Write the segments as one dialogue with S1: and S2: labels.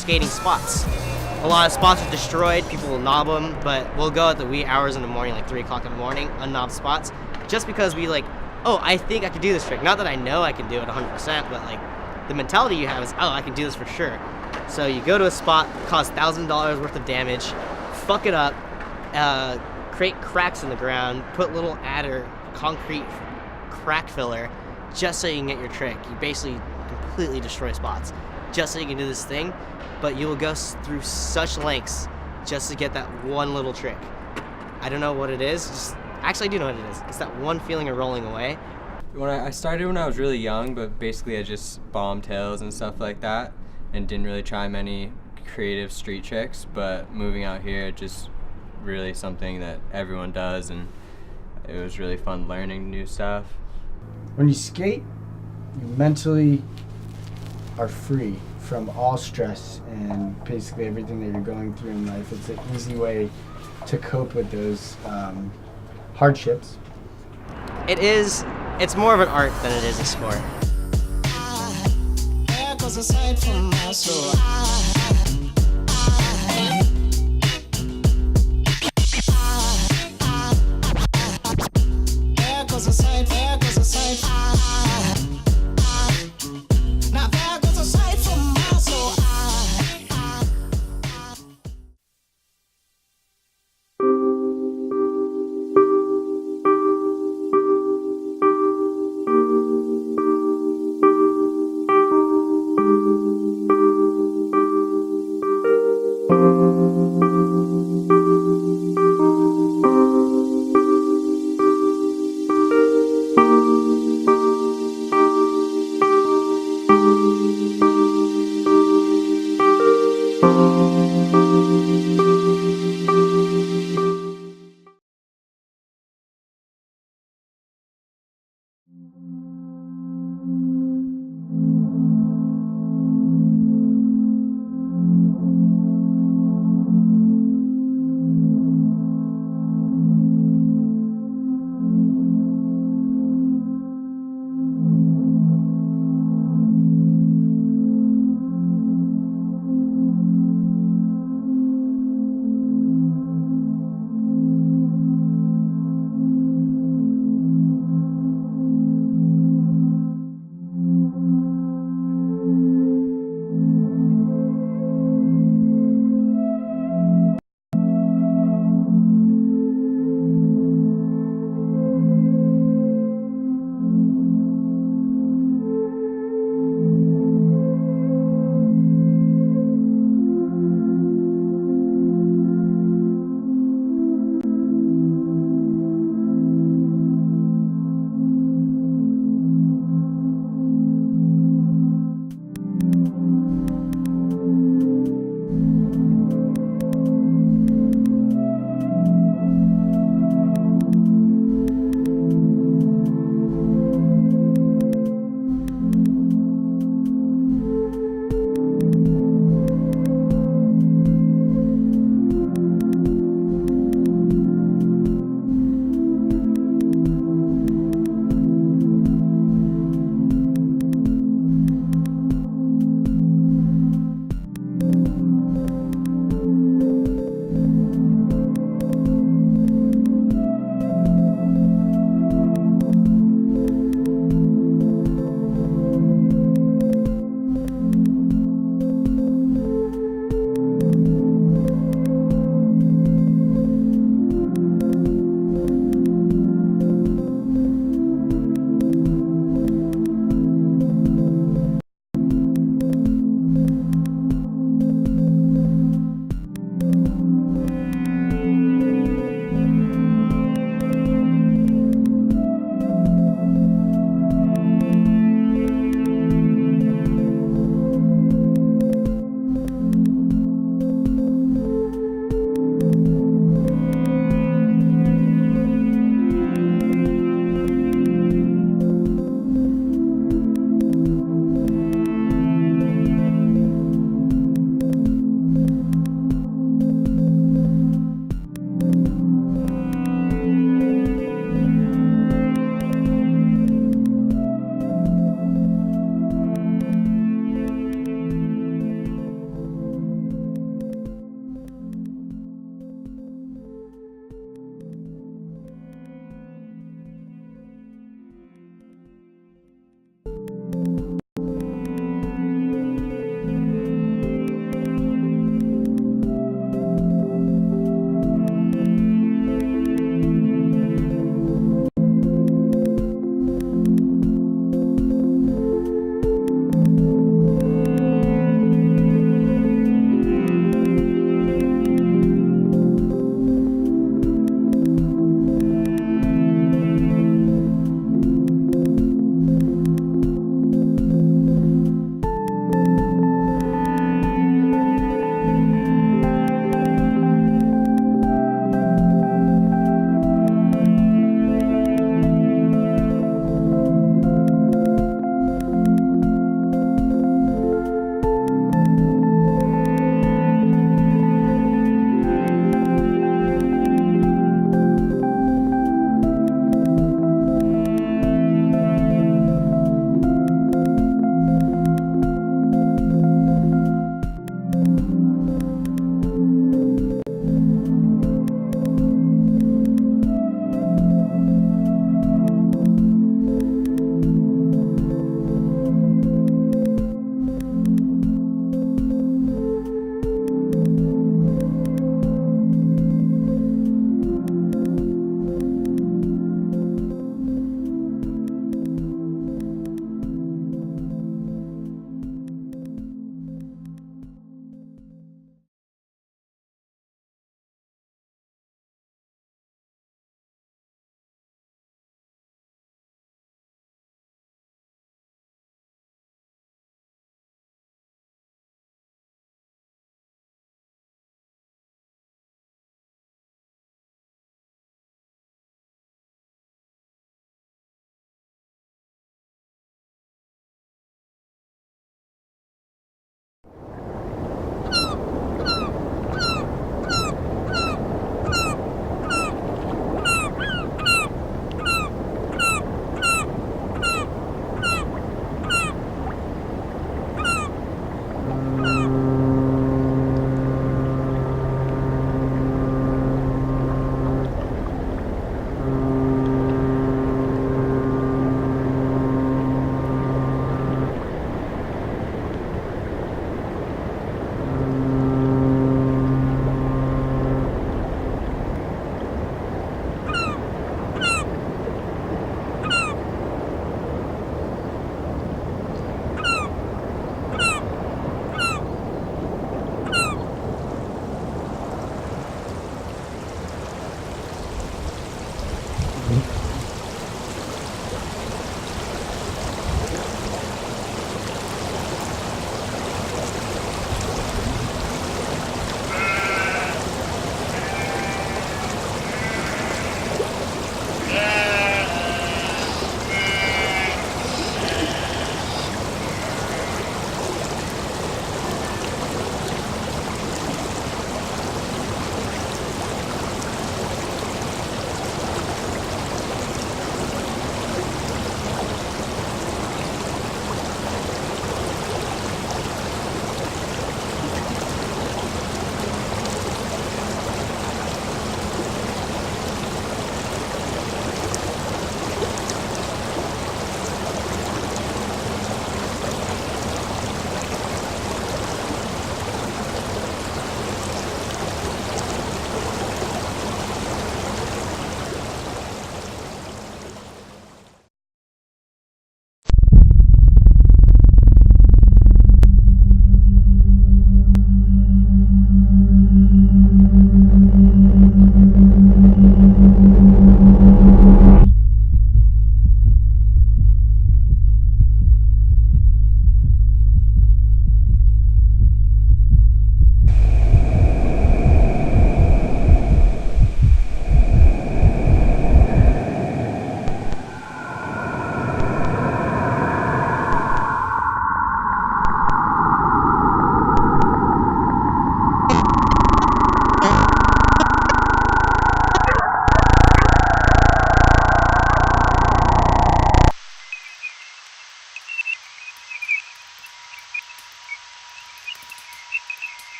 S1: skating spots. A lot of spots are destroyed, people will knob them, but we'll go at the wee hours in the morning, like 3 o'clock in the morning, unknob spots, just because we like, oh, I think I can do this trick. Not that I know I can do it 100%, but like the mentality you have is, oh, I can do this for sure. So you go to a spot, cause $1,000 worth of damage, fuck it up, create cracks in the ground, put little adder, concrete crack filler, just so you can get your trick. You basically completely destroy spots, just so you can do this thing, but you will go through such lengths just to get that one little trick. I don't know what it is. Actually, I do know what it is. It's that one feeling of rolling away.
S2: I started when I was really young, but basically I just bombed hills and stuff like that and didn't really try many creative street tricks, but moving out here, just really something that everyone does, and it was really fun learning new stuff.
S3: When you skate, you mentally are free from all stress and basically everything that you're going through in life. It's an easy way to cope with those hardships.
S1: It's more of an art than it is a sport.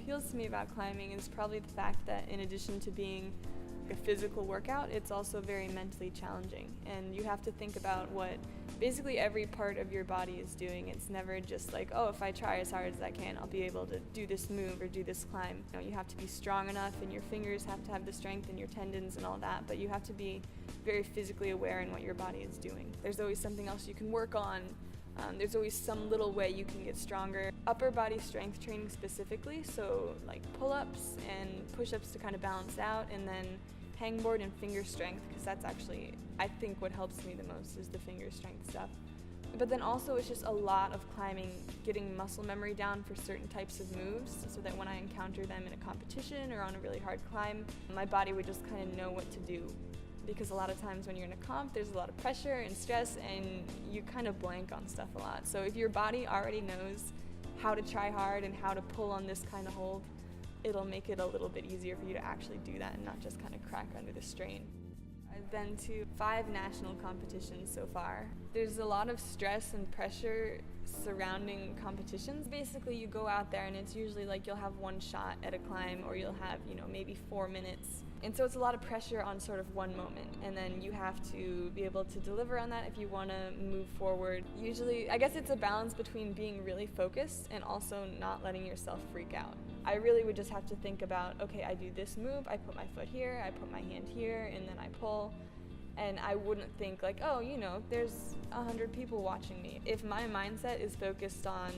S4: appeals to me about climbing is probably the fact that in addition to being a physical workout, it's also very mentally challenging. And you have to think about what basically every part of your body is doing. It's never just like, oh, if I try as hard as I can, I'll be able to do this move or do this climb. You have to be strong enough, and your fingers have to have the strength, and your tendons and all that, but you have to be very physically aware in what your body is doing. There's always something else you can work on. There's always some little way you can get stronger. Upper body strength training specifically, so like pull-ups and push-ups to kind of balance out, and then hangboard and finger strength, because that's actually, I think, what helps me the most is the finger strength stuff. But then also it's just a lot of climbing, getting muscle memory down for certain types of moves so that when I encounter them in a competition or on a really hard climb, my body would just kind of know what to do. Because a lot of times when you're in a comp, there's a lot of pressure and stress, and you kind of blank on stuff a lot. So if your body already knows how to try hard and how to pull on this kind of hold, it'll make it a little bit easier for you to actually do that and not just kind of crack under the strain. I've been to 5 national competitions so far. There's a lot of stress and pressure surrounding competitions. Basically, you go out there and it's usually like you'll have one shot at a climb, or you'll have, maybe 4 minutes. And so it's a lot of pressure on sort of one moment, and then you have to be able to deliver on that if you want to move forward. Usually, I guess it's a balance between being really focused and also not letting yourself freak out. I really would just have to think about, okay, I do this move, I put my foot here, I put my hand here, and then I pull. And I wouldn't think like, oh, there's 100 people watching me. If my mindset is focused on,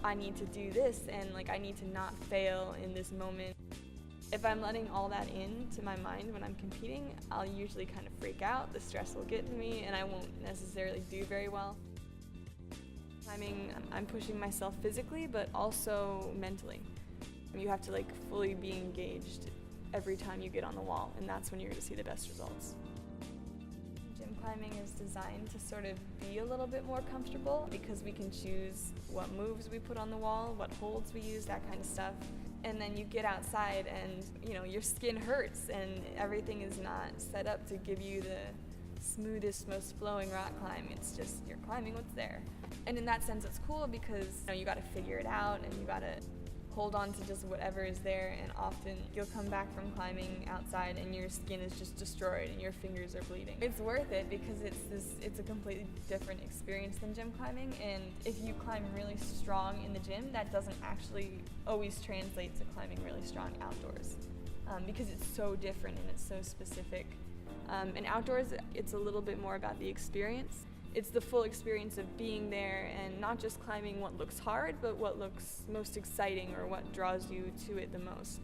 S4: I need to do this, and like I need to not fail in this moment, if I'm letting all that into my mind when I'm competing, I'll usually kind of freak out, the stress will get to me, and I won't necessarily do very well. Climbing, I'm pushing myself physically, but also mentally. You have to like fully be engaged every time you get on the wall, and that's when you're going to see the best results. Gym climbing is designed to sort of be a little bit more comfortable because we can choose what moves we put on the wall, what holds we use, that kind of stuff. And then you get outside and, your skin hurts and everything is not set up to give you the smoothest, most flowing rock climb. It's just you're climbing what's there. And in that sense, it's cool because, you got to figure it out and you got to hold on to just whatever is there, and often you'll come back from climbing outside and your skin is just destroyed and your fingers are bleeding. It's worth it because it's a completely different experience than gym climbing, and if you climb really strong in the gym, that doesn't actually always translate to climbing really strong outdoors because it's so different and it's so specific. And outdoors, it's a little bit more about the experience. It's the full experience of being there and not just climbing what looks hard, but what looks most exciting or what draws you to it the most.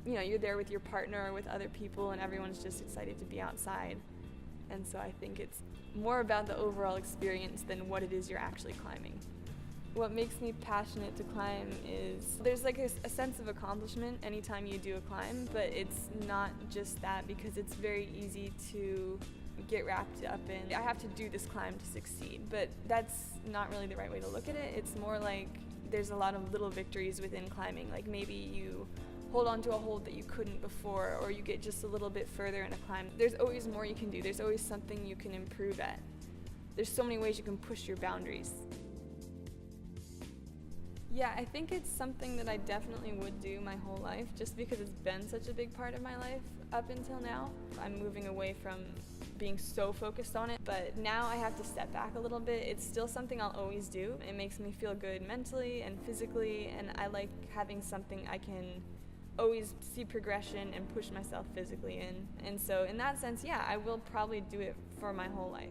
S4: You're there with your partner or with other people and everyone's just excited to be outside. And so I think it's more about the overall experience than what it is you're actually climbing. What makes me passionate to climb is there's like a sense of accomplishment anytime you do a climb, but it's not just that because it's very easy to get wrapped up in, I have to do this climb to succeed, but that's not really the right way to look at it. It's more like there's a lot of little victories within climbing, like maybe you hold on to a hold that you couldn't before, or you get just a little bit further in a climb. There's always more you can do. There's always something you can improve at. There's so many ways you can push your boundaries. Yeah, I think it's something that I definitely would do my whole life just because it's been such a big part of my life up until now. I'm moving away from being so focused on it, but now I have to step back a little bit. It's still something I'll always do. It makes me feel good mentally and physically, and I like having something I can always see progression and push myself physically in. And so in that sense, yeah, I will probably do it for my whole life.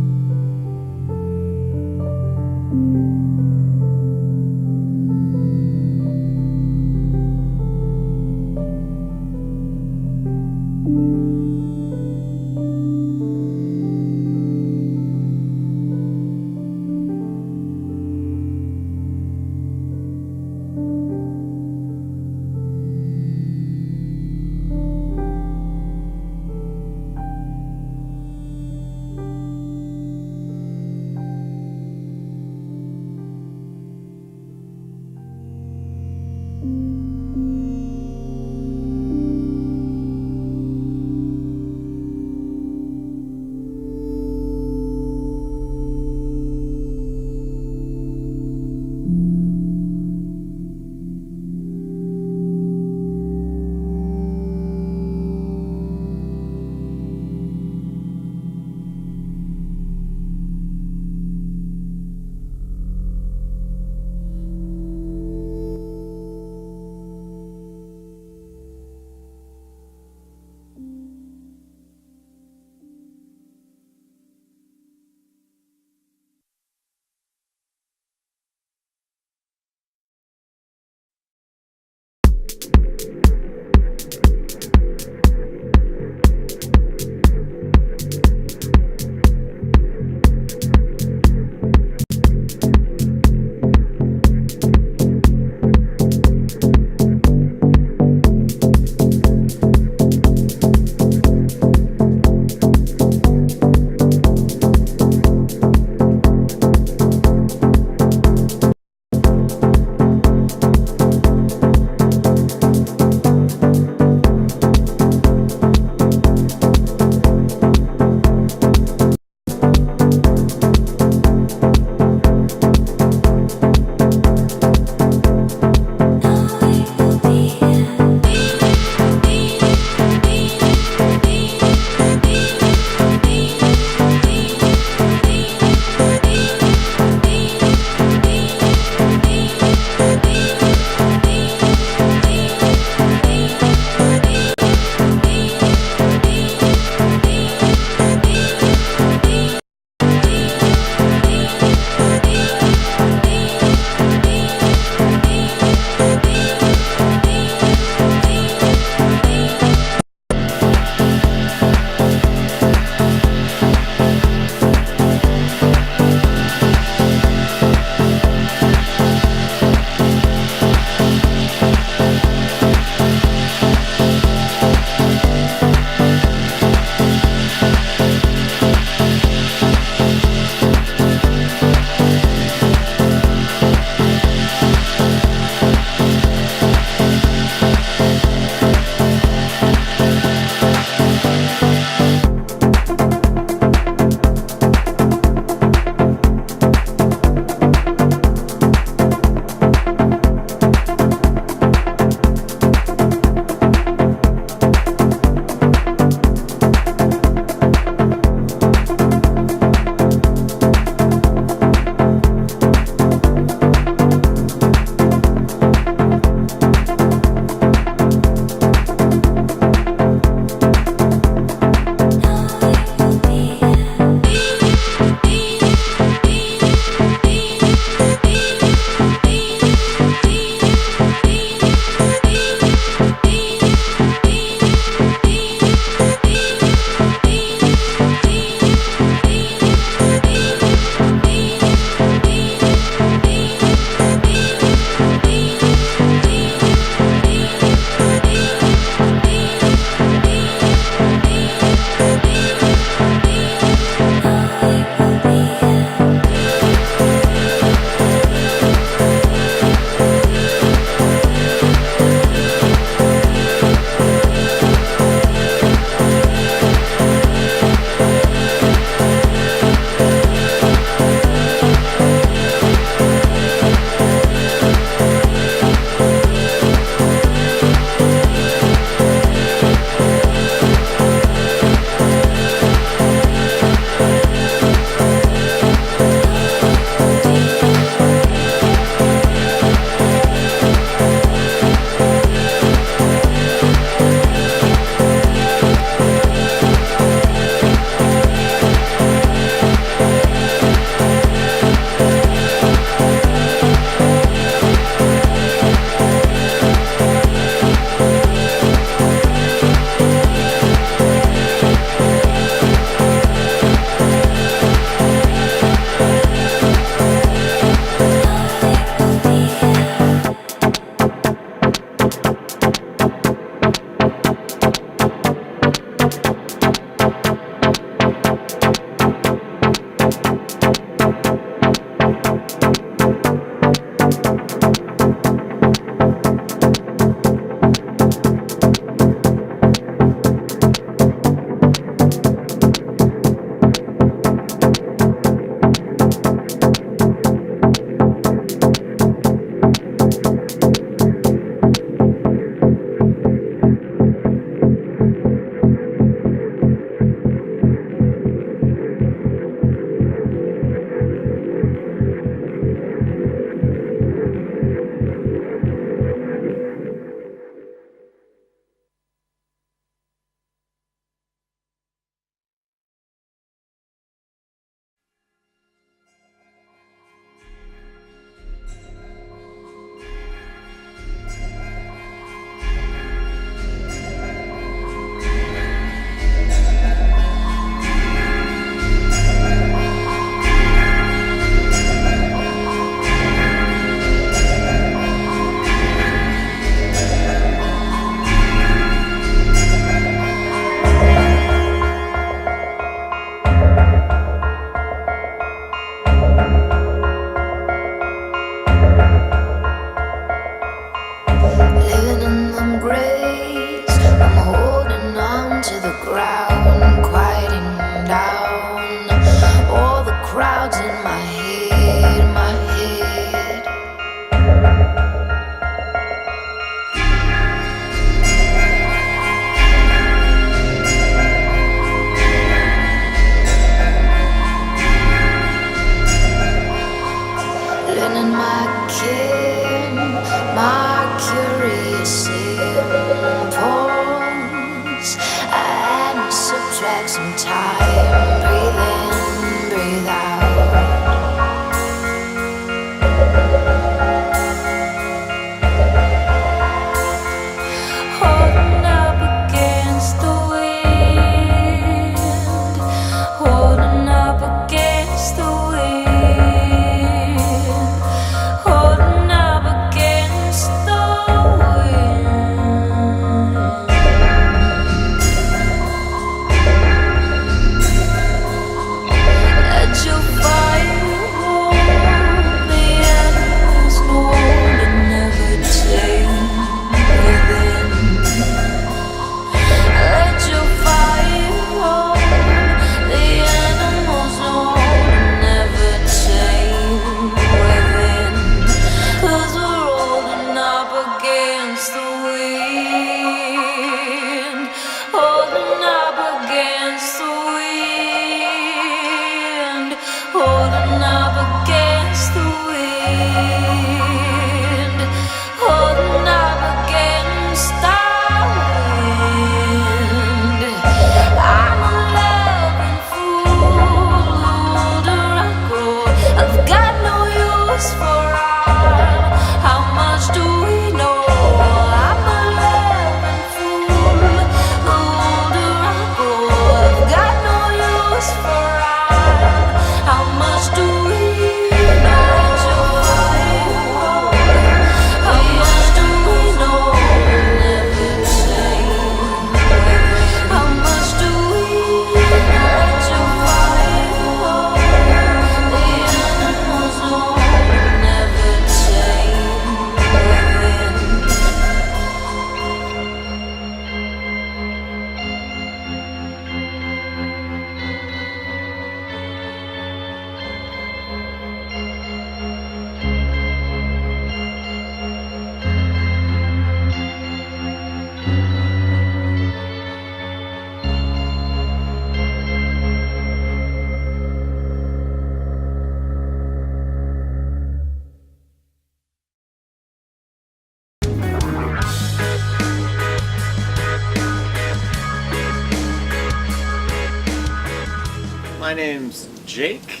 S5: My name's Jake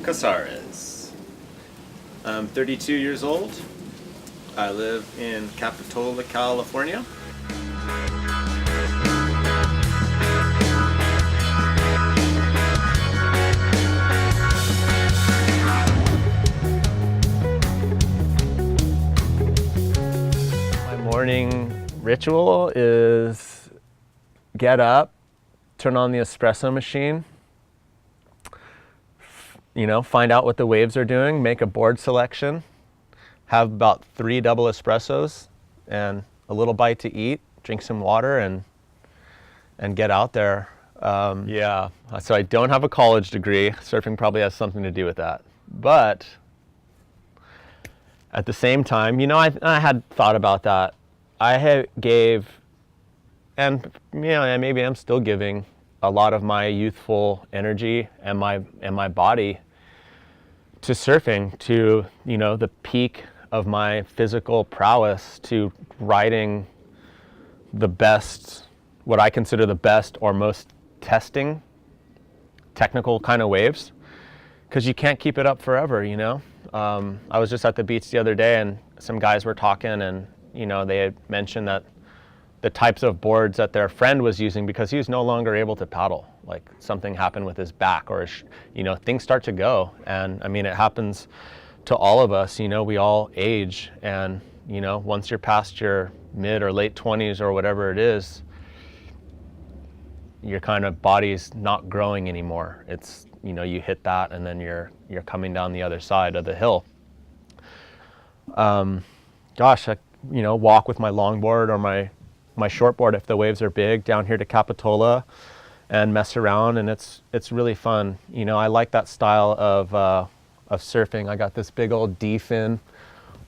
S5: Casares. I'm 32 years old. I live in Capitola, California.
S6: My morning ritual is get up, turn on the espresso machine, find out what the waves are doing, make a board selection, have about 3 double espressos and a little bite to eat, drink some water, and get out there. So I don't have a college degree. Surfing probably has something to do with that. But at the same time, I had thought about that. Maybe I'm still giving a lot of my youthful energy and my body to surfing, to the peak of my physical prowess, to riding the best, what I consider the best or most testing technical kind of waves, because you can't keep it up forever. I was just at the beach the other day and some guys were talking, and they had mentioned that the types of boards that their friend was using, because he was no longer able to paddle, like something happened with his back, or things start to go. And I mean, it happens to all of us. We all age, and once you're past your mid or late 20s or whatever it is, your kind of body's not growing anymore. It's you hit that and then you're coming down the other side of the hill. I walk with my longboard or my shortboard if the waves are big down here to Capitola and mess around, and it's really fun. I like that style of surfing. I got this big old D fin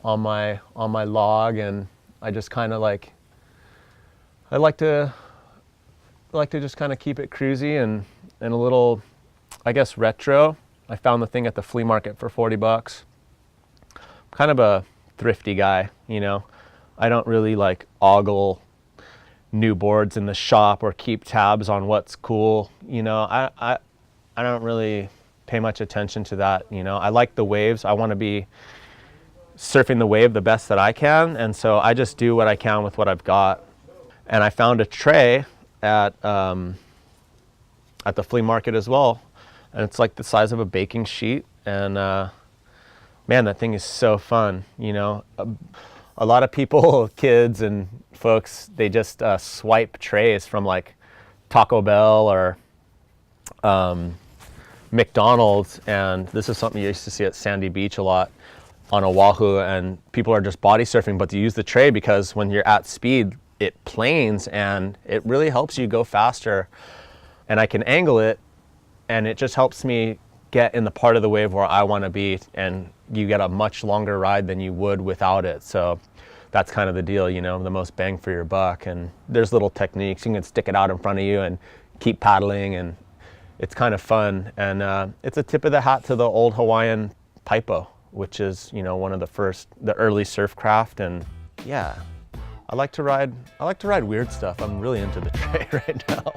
S6: on my log, and I just kind of I like to just kind of keep it cruisy and a little, I guess, retro. I found the thing at the flea market for $40. I'm kind of a thrifty guy, I don't really ogle new boards in the shop or keep tabs on what's cool. I don't really pay much attention to that. I like the waves. I want to be surfing the wave the best that I can, and so I just do what I can with what I've got. And I found a tray at the flea market as well, and it's like the size of a baking sheet, and man, that thing is so fun. A lot of people, kids and folks, they just swipe trays from Taco Bell or McDonald's, and this is something you used to see at Sandy Beach a lot on Oahu, and people are just body surfing, but they use the tray because when you're at speed, it planes and it really helps you go faster. And I can angle it, and it just helps me get in the part of the wave where I want to be, and you get a much longer ride than you would without it. So that's kind of the deal, the most bang for your buck. And there's little techniques. You can stick it out in front of you and keep paddling, and it's kind of fun. And it's a tip of the hat to the old Hawaiian Paipo, which is, one of the early surf craft. And yeah, I like to ride weird stuff. I'm really into the tray right now.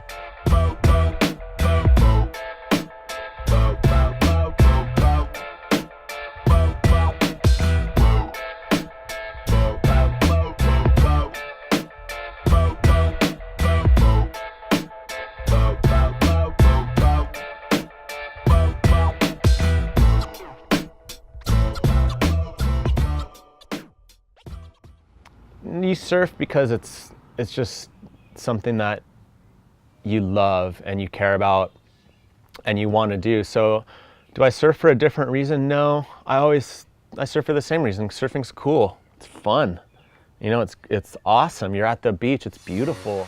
S6: You surf because it's just something that you love and you care about and you want to do. So do I surf for a different reason? No, I surf for the same reason. Surfing's cool. It's fun. It's awesome. You're at the beach. It's beautiful.